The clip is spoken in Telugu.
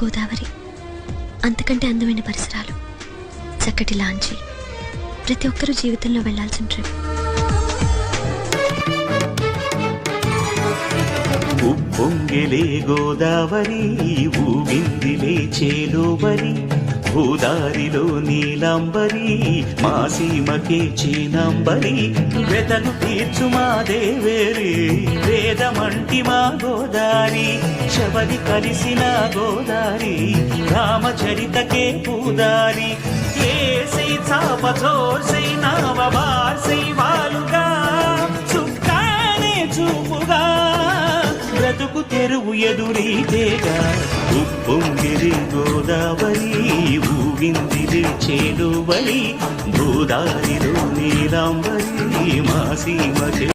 గోదావరి, అంతకంటే అందమైన పరిసరాలు, చక్కటి లాంచి, ప్రతి ఒక్కరూ జీవితంలో వెళ్లాల్సిన ట్రిప్. ఉప్పొంగిలే గోదావరి, ఊగిందిలే చేలోబరి, భూదారిలో నీలాంబరి, మా సీమకే చీనాంబరి, వెతలు తీర్చు మా దేవేరి, వేదమంటి మా గోదారి, శబరి కలిసిన గోదారి, రామచరితకే పూదారి, ఏసై చాప చోర్సై నావబార్సై వాలుగా, చుక్కానే చూపుగా, బ్రతుకు తెరువు ఎదురీతేగా. ఉప్పొంగిలే గోదావరి, ఊగిందిలే చేలువరి, గోదారిలో నీలాంబరి, మా సీమకే